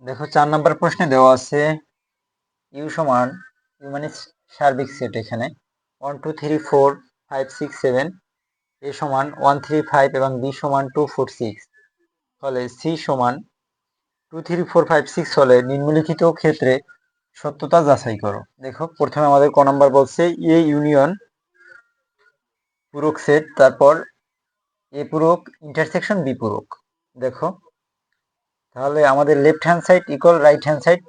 দেখো 4 নম্বর প্রশ্নে দেওয়া আছে ইউ সমান ইউ মানে সার্বিক সেট এখানে 1 2 3 4 5 6 7 এ সমান 1 3 5 এবং বি সমান 2 4 6 ফলে সি সমান 2 3 4 5 6 হলে নিম্নলিখিত ক্ষেত্রে সত্যতা যাচাই করো। দেখো প্রথমে আমাদের ক নাম্বার বলছে এ ইউনিয়ন পূরক সেট, তারপর এ পূরক ইন্টারসেকশন বি পূরক। দেখো তাহলে আমাদের left hand side equal right hand side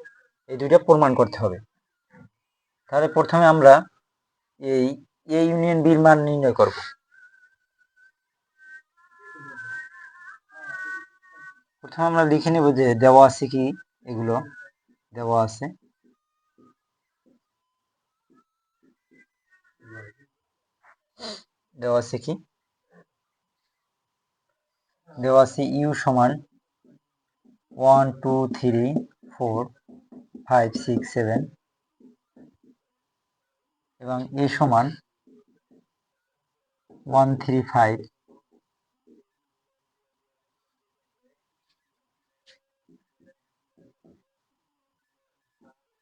এই দুইটা প্রমাণ করতে হবে। তাহলে প্রথমে আমরা এই এ ইউনিয়ন বির মান নির্ণয় করব। প্রথমে আমরা লিখে নেব যে দেওয়া আছে কি, এগুলো দেওয়া আছে কি দেওয়া আছে ইউ সমান 1 2 3 4 5 6 7 এবং এ সমান 1 3 5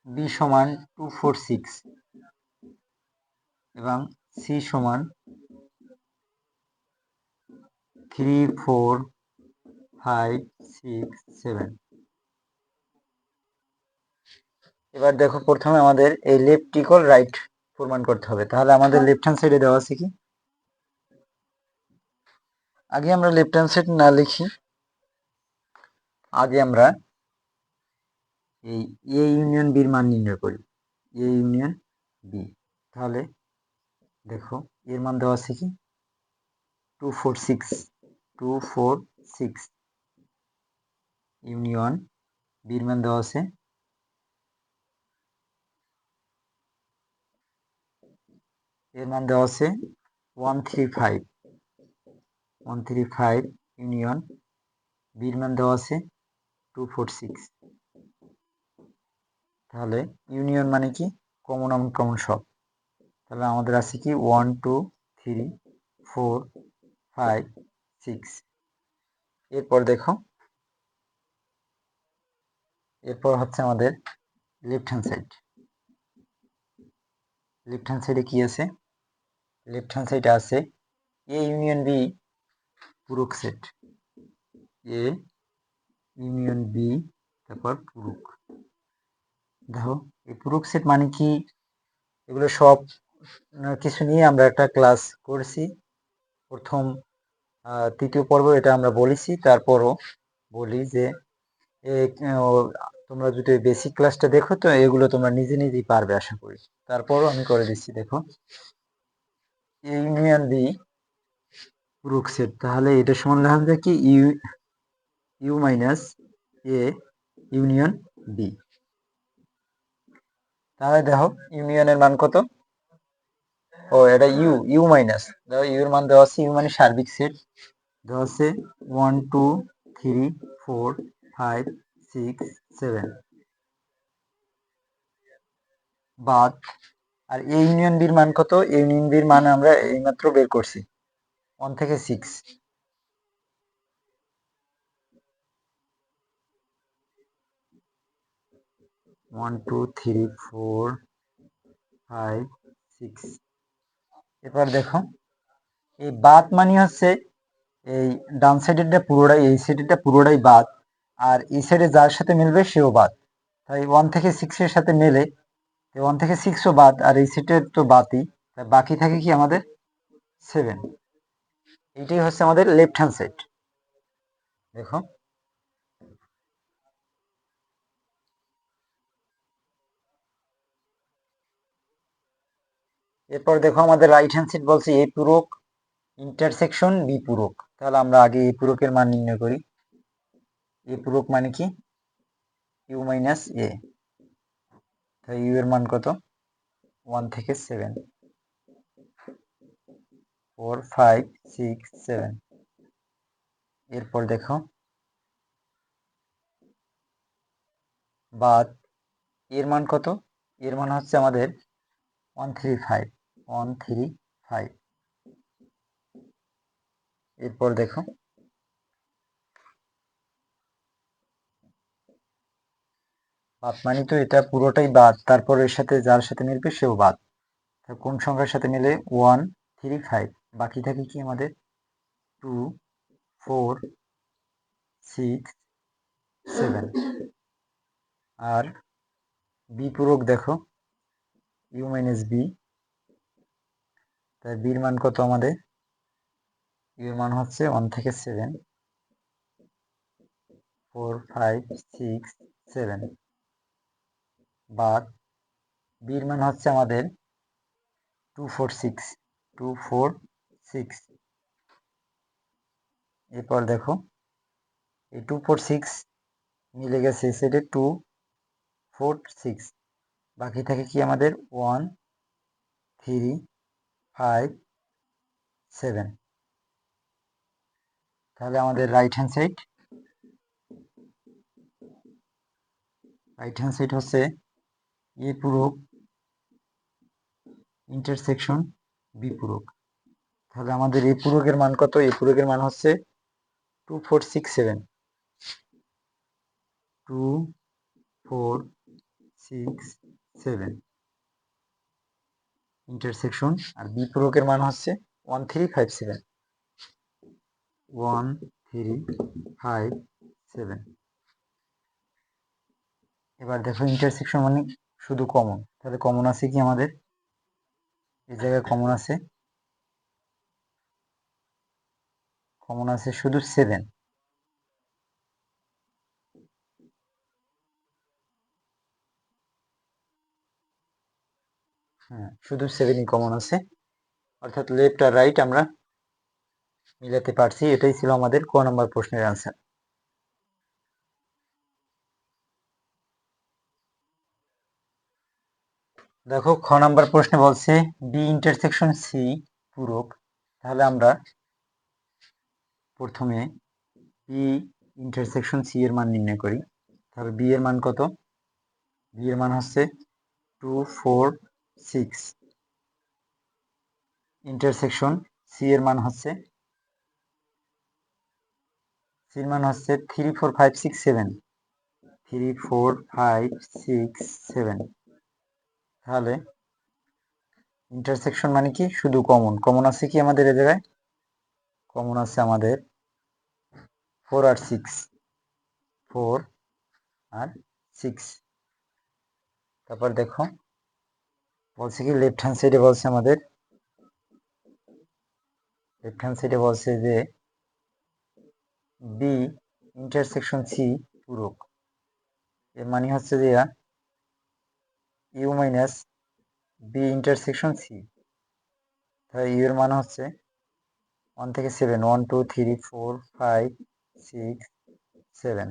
বি সমান 2 4 6 এবং সি সমান 3 4 5 6 7। এবার দেখো প্রথমে আমাদের এই লেফট ইকুয়াল রাইট প্রমাণ করতে হবে। তাহলে আমাদের লেফট হ্যান্ড সাইডে দেওয়া আছে কি, আগে আমরা লেফট হ্যান্ড সাইড না লিখি, আগে আমরা এই এ ইউনিয়ন বির মান নির্ণয় করি, এ ইউনিয়ন বি। তাহলে দেখো এর মান দেওয়া আছে কি 2 4 6 2 4 6 ইউনিয়ন বির মান দেওয়া আছে এর মান দেওয়া আছে 1 3 5 1 3 5 ইউনিয়ন বির মান দেওয়া আছে 2 4 6। তাহলে ইউনিয়ন মানে কি কমন কমন সব। তাহলে আমাদের আছে কি 1 2 3 4 5 6। এরপর দেখো, এরপর হচ্ছে আমাদের left hand side. Left hand সাইডে কি আছে, লেফট হ্যান্ড সাইডে আছে এ ইউনিয়ন বি পূরক সেট, এ ইউনিয়ন বি তারপর পূরক। দেখো এই পূরক সেট মানে কি, এগুলো সব কিছু নিয়ে আমরা একটা ক্লাস করছি, প্রথম তৃতীয় পর্ব এটা আমরা বলেছি। তারপরও বলি যে তোমরা যদি বেসিক ক্লাসটা দেখো তো এগুলো তোমরা নিজে নিজেই পারবে আশা করি। তারপরও আমি করে দিচ্ছি। দেখো এ ইউনিয়ন বি পূরক সেট, তাহলে এটা সমান লেখা যায় কি U minus A union B. তাহলে দেখো ইউনিয়নের মান কত, ও এটা ইউ ইউ মাইনাস, দেখো ইউ এর মান দেওয়া আছে, ইউ মানে সার্বিক সেট দেওয়া আছে 1 2 3 4 5 6 7 বাদ। আর এ ইউনিয়ন বির মান কত, এ ইউনিয়ন বির মান আমরা এইমাত্র বের করছি 1 থেকে 6। 1 2 3 4 5 6। এবার দেখো এই বাদ মানে হচ্ছে এই ডান সাইডেরটা পুরোটাই, এই সাইডেরটা পুরোটাই বাদ, আর এই সাইডে যার সাথে মিলবে সেও বাদ। তাই 1 থেকে 6 এর সাথে মেলে 1 থেকে 6 ও বাদ, আর এই সাইডের তো বাদই, তাই বাকি থাকে কি আমাদের 7। এইটাই হচ্ছে আমাদের লেফট হ্যান্ড সাইড। দেখো এরপর দেখো আমাদের রাইট হ্যান্ড সাইড বলছে এ পূরক ইন্টারসেকশন বি পূরক। তাহলে আমরা আগে এ পূরকের মান নির্ণয় করি। এ পূরক মানে কি ইউ মাইনাস এ, তাই ইউ এর মান কত 1 থেকে 7 4 5 6 7। এরপর দেখো বাদ, এর মান কত, এর মান হচ্ছে আমাদের 1 3 5 1 3 5। এরপর দেখো বাদ মানে তো এটা পুরোটাই বাদ, তারপর এর সাথে যার সাথে মিলবে সেও বাদ। কোন সংখ্যার সাথে মিলে? 1 3 5। বাকি থাকে কি আমাদের? 2 4 6 7। আর বি পূরক দেখো, ইউ মাইনাস বি। তাই বির মান কত আমাদের? ইউ এর মান হচ্ছে 1 থেকে 7, 4 5 6 7। বাদ বির মান হচ্ছে আমাদের 2 4 6, 2 4 6। এরপর দেখো এই 2 4 6 মিলে গেছে এই সাইডে 2 4 6। বাকি থাকে কি আমাদের? 1 3 5 7। তাহলে আমাদের রাইট হ্যান্ড সাইড হচ্ছে এ পূরক ইন্টারসেকশন বি পূরক। তাহলে আমাদের এ পূরকের মান কত? এ পূরকের মান হচ্ছে 2 4 6 7। 2 4 6 7 ইন্টারসেকশন। আর বি পূরকের মান হচ্ছে 1 3 5 7। 1 3 5 7। এবার দেখো ইন্টারসেকশন মানে শুধু কমন। তাহলে কমন আছে কি আমাদের? এই জায়গায় কমন আছে শুধু 7। হ্যাঁ, শুধু 7ই কমন আছে, অর্থাৎ লেফট আর রাইট আমরা মিলাতে পারছি। এটাই ছিল আমাদের ক নম্বর প্রশ্নের আনসার। দেখো খ নম্বর প্রশ্নে বলছে বি ইন্টারসেকশন সি পূরক। তাহলে আমরা প্রথমে বি ইন্টারসেকশন সি এর মান নির্ণয় করি। তাহলে বি এর মান কত? বি এর মান হচ্ছে 2 4 6। ইন্টারসেকশন সি এর মান হচ্ছে 3 4 5 6 7। 3 4 5 6 7। তাহলে ইন্টারসেকশন মানে কি? শুধু কমন আছে কি আমাদের এ জায়গায়? কমন আছে আমাদের 4 আর 6, 4 আর 6। তারপর দেখো বলছে কি লেফট হ্যান্ড সাইডে বলছে আমাদের, যে বি ইন্টারসেকশন সি পূরক। এর মানে হচ্ছে যে U minus B intersection C. তাহলে ইউ এর মান হচ্ছে 1 থেকে 7, 1 2 3 4 5 6 7।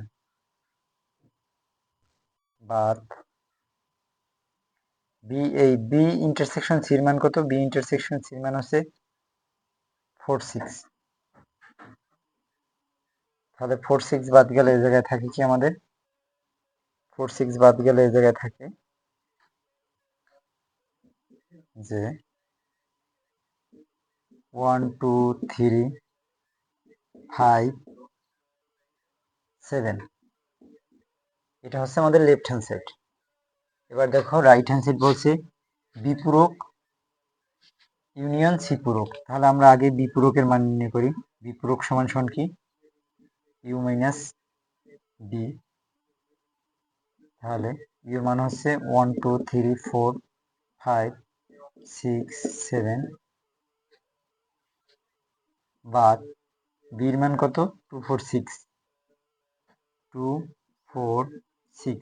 বাদ বি ইন্টারসেকশন সি এর মান কত? বি ইন্টারসেকশন সি এর মান হচ্ছে 4 6। তাহলে 4 6 বাদ গেলে এই জায়গায় থাকে কি আমাদের? 4 6 বাদ গেলে এই জায়গায় থাকে যে 1 2 3 5 7। এটা হচ্ছে আমাদের লেফট হ্যান্ড সাইড। এবার দেখো রাইট হ্যান্ড সাইড বলছে বি পূরক ইউনিয়ন সি পূরক। তাহলে আমরা আগে বি পূরকের মান নির্ণয় করি। বি পূরক সমান সমান কি? U minus B. তাহলে ইউ মান হচ্ছে 1 2 3 4 5 6 7। বাদ বির মান কত? 2 4 6, 2 4 6।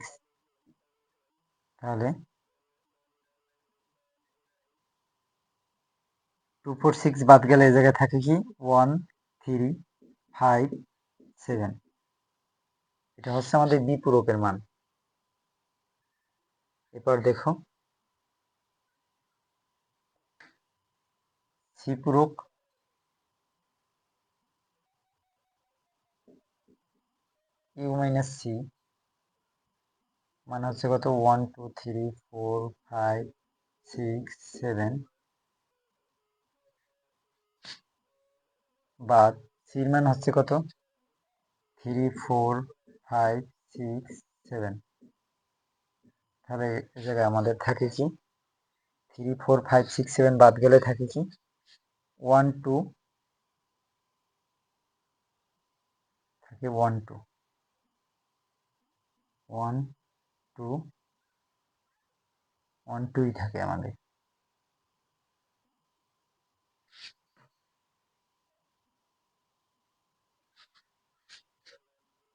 তাহলে 2 4 6 বাদ গেলে এই জায়গায় থাকে কি? 1 3 5 7। এটা হচ্ছে আমাদের বি পূরকের মান। এরপর দেখো সি পূরক ইউ মাইনাস সি মানে হচ্ছে কত? 1 2 3 4 5 6 7। বাদ সির মান হচ্ছে কত? 3 4 5 6 7। তাহলে এই জায়গায় আমাদের থাকে কি 3 4 5 6 7 বাদ গেলে থাকে কি 1 2 থাকে 1 2 1 2 1 2ই থাকে আমাদের।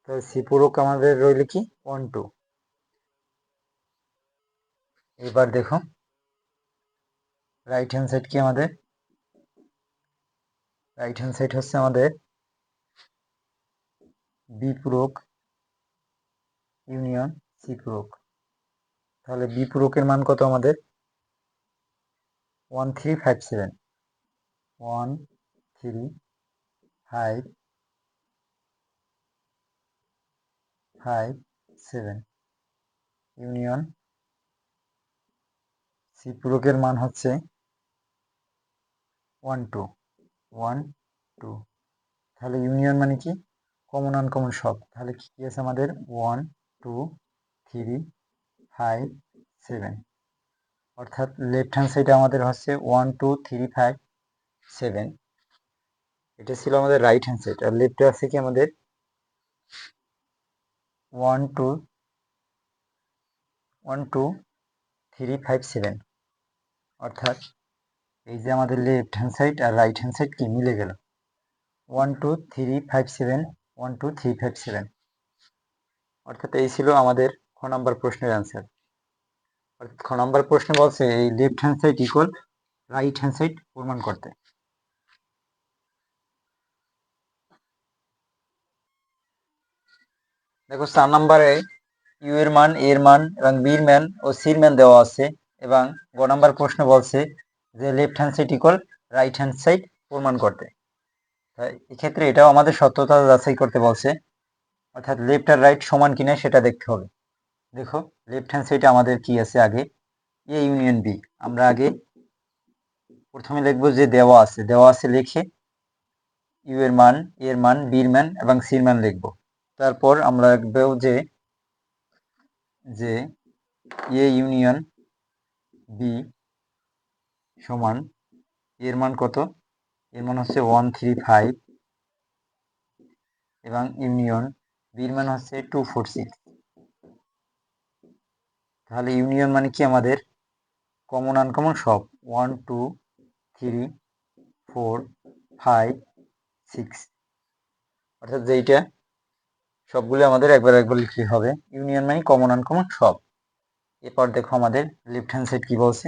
তো সি পূরক আমাদের রইল কি 1 2। এবার দেখো রাইট হ্যান্ড সাইড কি আমাদের, রাইট হ্যান্ড সাইড হচ্ছে আমাদের বি পূরক ইউনিয়ন সি পূরক। তাহলে বি পূরকের মান কত আমাদের 1 3 5 7 1 3 5 5 7 ইউনিয়ন সি পূরকের মান হচ্ছে 1 2 1 2। তাহলে ইউনিয়ন মানে কি কমন আনকমন সব। তাহলে কি কি আছে আমাদের 1 2 3 5 7, অর্থাৎ লেফট হ্যান্ড সাইডে আমাদের হচ্ছে 1 2 3 5 7। এটা ছিল আমাদের রাইট হ্যান্ড সাইড। আর লেফটে আছে কি আমাদের 1 2 1 2 3 5 7, অর্থাৎ এই যে আমাদের লেফট হ্যান্ড সাইড আর রাইট হ্যান্ড সাইড কি মিলে গেল 1 2 3 5 7 1 2 3 5 7। অর্থাৎ এই ছিল আমাদের খ নাম্বার প্রশ্নের অ্যান্সার। অর্থাৎ খ নাম্বার প্রশ্নে বলছে এই left hand side equal right hand side প্রমাণ করতে। দেখো 4 নাম্বারে ইউ এর মান, এর মান এবং বির মান ও সির মান দেওয়া আছে এবং গ নাম্বার প্রশ্ন বলছে যে left hand side equal right hand side প্রমাণ করতে। তাই এক্ষেত্রে এটাও আমাদের সত্যতা যাচাই করতে বলছে, অর্থাৎ লেফট আর রাইট সমান কিনা সেটা দেখতে হবে। দেখো লেফট হ্যান্ড সাইডে আমাদের কি আছে, আগে এ ইউনিয়ন বি। আমরা আগে প্রথমে লিখবো যে দেওয়া আছে লিখে ইউ এর মান, এর মান, বির মান এবং সির মান লিখবো। তারপর আমরা লিখবো যে এ ইউনিয়ন বি সমান এর মান কত, এর মান হচ্ছে 1 3 5 এবং ইউনিয়ন বির মান হচ্ছে 2 4 6। তাহলে ইউনিয়ন মানে কি আমাদের কমন আনকমন সব 1 2 3 4 5 6, অর্থাৎ যেইটা সবগুলো আমাদের একবার একবার লিখলে হবে। ইউনিয়ন মানে কমন আনকমন সব। এরপর দেখো আমাদের লেফট হ্যান্ড সাইড কি বলছে,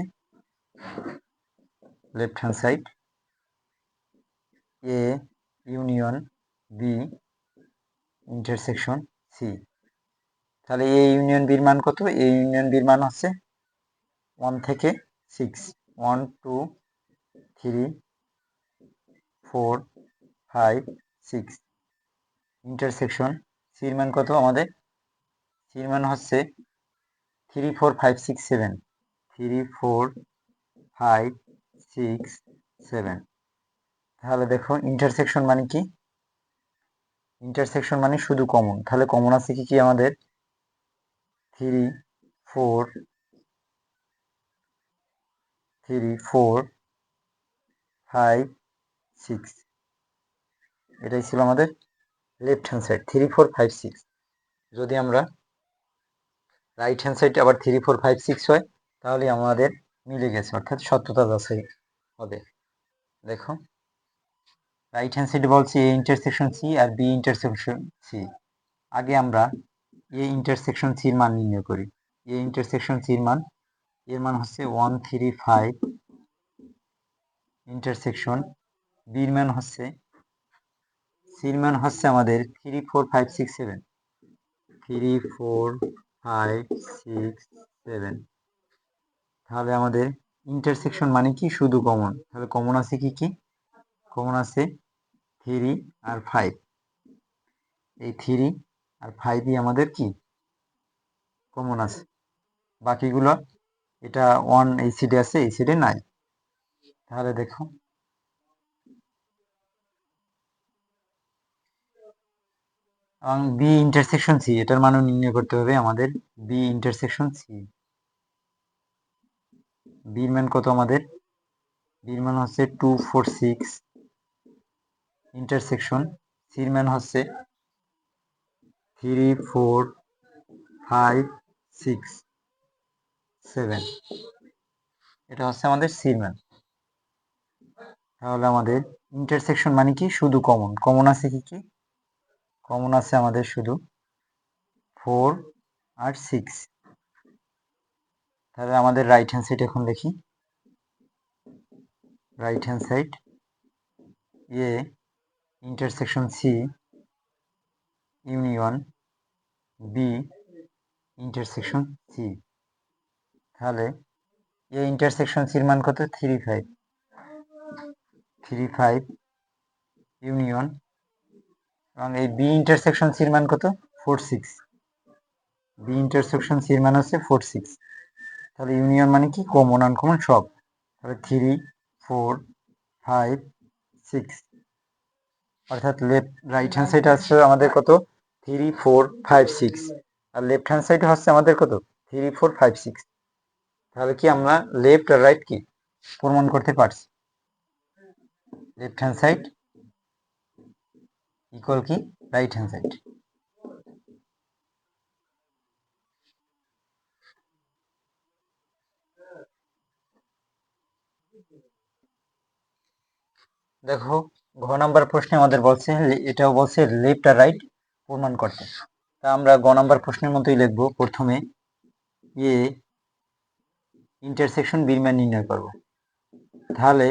left hand side A union B intersection C. তাহলে এ ইউনিয়ন বির মান কত, এ ইউনিয়ন বির মান হচ্ছে 1 থেকে 6 1 2 3 4 5 6। ইন্টারসেকশন সির মান কত আমাদের, সির মান হচ্ছে 3 4 5 6 7 3 4 5 6 7। তাহলে দেখো ইন্টারসেকশন মানে কি, ইন্টারসেকশন মানে শুধু কমন। তাহলে কমন আছে কি কি আমাদের 3 4 3 4 5 6। এটাই ছিল আমাদের লেফট হ্যান্ড সাইড 3 4 5 6। যদি আমরা রাইট হ্যান্ড সাইড আবার 3 4 5 6 হয় তাহলে আমাদের মিলে গেছে, অর্থাৎ সত্যতা যাচাই হবে। দেখো রাইট হ্যান্ড সাইডে বলছি এ ইন্টারসেকশন সি আর বি ইন্টারসেকশন সি। আগে আমরা এ ইন্টারসেকশন সির মান নির্ণয় করি। এ ইন্টারসেকশন সির মান, এর মান হচ্ছে 1 3 5 ইন্টারসেকশন বির মান হচ্ছে, সির মান হচ্ছে আমাদের 3 4 5 6 7 3 4 5 6 7। তাহলে আমাদের ইন্টারসেকশন মানে কি শুধু কমন। তাহলে কমন আছে কি কি, কমন আছে 3 আর 5। এই 3 আর 5ই আমাদের কি কমন আছে, বাকিগুলো এটা 1 এই সাইডে আছে এই সাইডে নাই। তাহলে দেখো বি ইন্টারসেকশন সি, এটার মানও নির্ণয় করতে হবে আমাদের বি ইন্টারসেকশন সি। বির মান কত আমাদের? বির মান হচ্ছে 2 4 6, ইন্টারসেকশন সির মান হচ্ছে 3 4 5 6 7, এটা হচ্ছে আমাদের সির মান। তাহলে আমাদের ইন্টারসেকশন মানে কি? শুধু কমন। কমন আছে কি কি? কমন আছে আমাদের শুধু 4 আর 6। তাহলে আমাদের রাইট হ্যান্ড সাইড এখন লিখি। Right hand side A intersection C union B intersection C. তাহলে এ ইন্টারসেকশন সির মান কত? 3 5, 3 5 ইউনিয়ন, এবং এই বি ইন্টারসেকশন সির মান কত? 4 6। বি ইন্টারসেকশন সির মান হচ্ছে 4 6। তাহলে ইউনিয়ন মানে কি? কমন আনকমন সব। তাহলে 3 4 5 6, অর্থাৎ লেফট রাইট হ্যান্ড সাইড আসছে আমাদের কত? 3 4 5 6, আর লেফট হ্যান্ড সাইড হচ্ছে আমাদের কত? 3 4 5 6। তাহলে কি আমরা লেফট আর রাইট কি প্রমাণ করতে পারছি? লেফট হ্যান্ড সাইড ইকুয়াল কি রাইট হ্যান্ড সাইড। দেখো ঘ নাম্বার প্রশ্নে আমাদের বলছে, এটাও বলছে লেফট আর রাইট প্রমাণ করতে। তা আমরা গ নাম্বার প্রশ্নের মতোই লিখবো। প্রথমে এ ইন্টারসেকশন বির মান নির্ণয় করব। তাহলে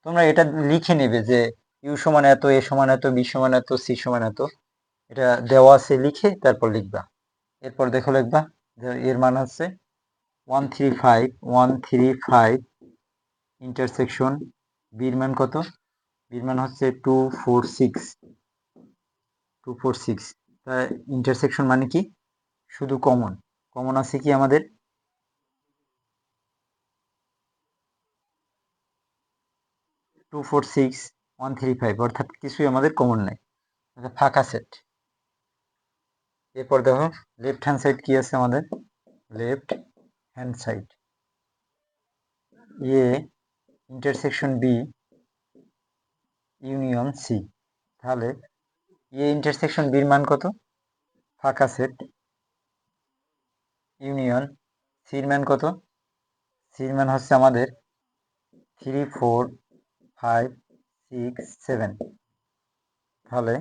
তোমরা এটা লিখে নেবে যে ইউ সমান এত, এ সমান এত, বি সমান এত, সি সমান এত, এটা দেওয়া আছে, লিখে তারপর লিখবা। এরপর দেখো লিখবা যে এর মান হচ্ছে 135 ইন্টারসেকশন বির মান কত? বির মান হচ্ছে 2 4 6, 2 4 6। তাই ইন্টারসেকশন মানে কি? শুধু কমন। কমন আছে কি আমাদের? 2 4 6 1 3 5, অর্থাৎ কিছুই আমাদের কমন নাই, ফাঁকা সেট। এরপর দেখো লেফট হ্যান্ড সাইড কি আছে আমাদের? Left hand side A intersection B union C. তাহলে এ ইন্টারসেকশন বির মান কত? ফাঁকা সেট ইউনিয়ন সির মান কত? সির মান হচ্ছে আমাদের 3 4 5 6 7। তাহলে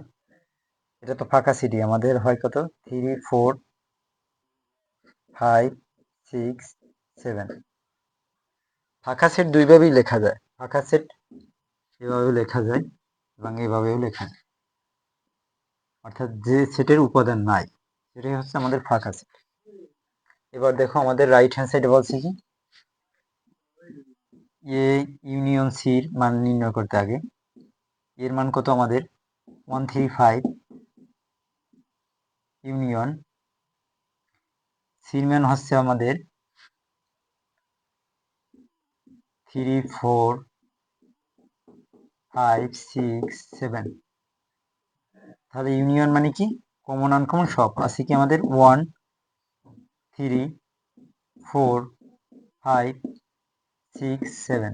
এটা তো ফাঁকা সিটি, আমাদের হয় কত? 3 4 5 6 7। ফাঁকা সেট দুইভাবেই লেখা যায়। ফাঁকা সেট এভাবেও লেখা যায় এবং এভাবেও লেখা যায়, অর্থাৎ যে সেটের উপাদান নাই সেটাই হচ্ছে আমাদের ফাঁকা সেট। এবার দেখো আমাদের রাইট হ্যান্ড সাইডে বলছে কি? এ ইউনিয়ন সির মান নির্ণয় করতে আগে এর মান কত আমাদের? 135 ইউনিয়ন সির মান হচ্ছে আমাদের 3 4 5 6 7। তাহলে ইউনিয়ন মানে কি? কমন আনকমন সব আছে কি আমাদের? 1 3 4 5 6 7।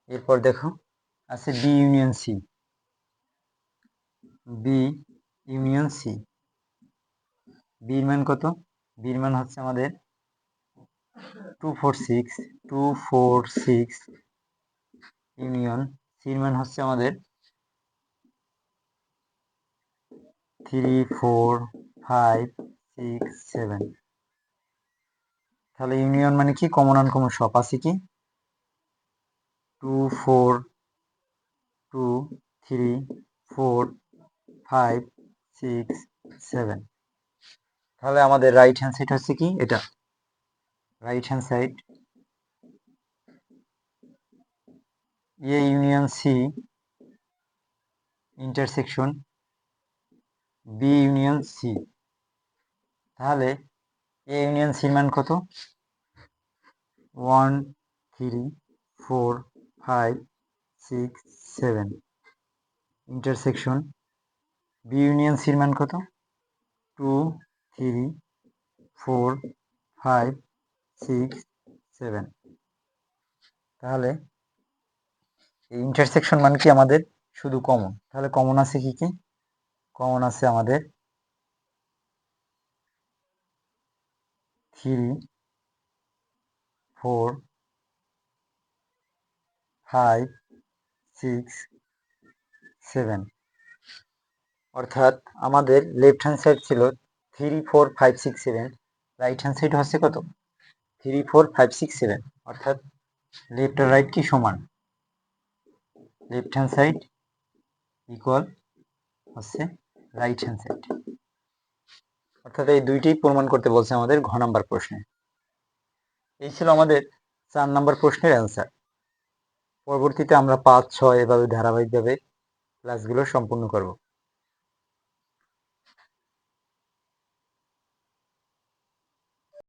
এরপর দেখো আছে B union C. B union C বির মান কত? বির মান হচ্ছে আমাদের 2 4 6 2 4 6 ইউনিয়ন সির মান হচ্ছে আমাদের 3 4 5 6 7। তাহলে ইউনিয়ন মানে কি? কমন আনকমন সব আছে কি? 2 4 2 3 4 5 6 7। তাহলে আমাদের রাইট হ্যান্ড সাইড হচ্ছে কি? এটা right hand side A union C intersection B union C. তাহলে এ ইউনিয়ন সির মান কত? 1 3 4 5 6 7। ইন্টারসেকশন বি ইউনিয়ন সির মান কত? 2 3 4 5 6 7। তাহলে এই ইন্টারসেকশন মানে কি আমাদের শুধু কমন, তাহলে কমন আছে কি কি? কমন আছে আমাদের 3 4 5 6 7। অর্থাৎ আমাদের লেফট হ্যান্ড সাইড ছিল 3 4 5 6 7, রাইট হ্যান্ড সাইড হচ্ছে কত? 3 4 5 6 7। অর্থাৎ লেফট আর রাইট কি সমান, লেফট হ্যান্ড সাইড ইকুয়াল হচ্ছে রাইট হ্যান্ড সাইড। অর্থাৎ এই দুইটি প্রমাণ করতে বলছে আমাদের ঘ নাম্বার প্রশ্নে। এই ছিল আমাদের 4 নাম্বার প্রশ্নের অ্যান্সার। পরবর্তীতে আমরা 5 6 এভাবে ধারাবাহিকভাবে ক্লাসগুলো সম্পূর্ণ করব।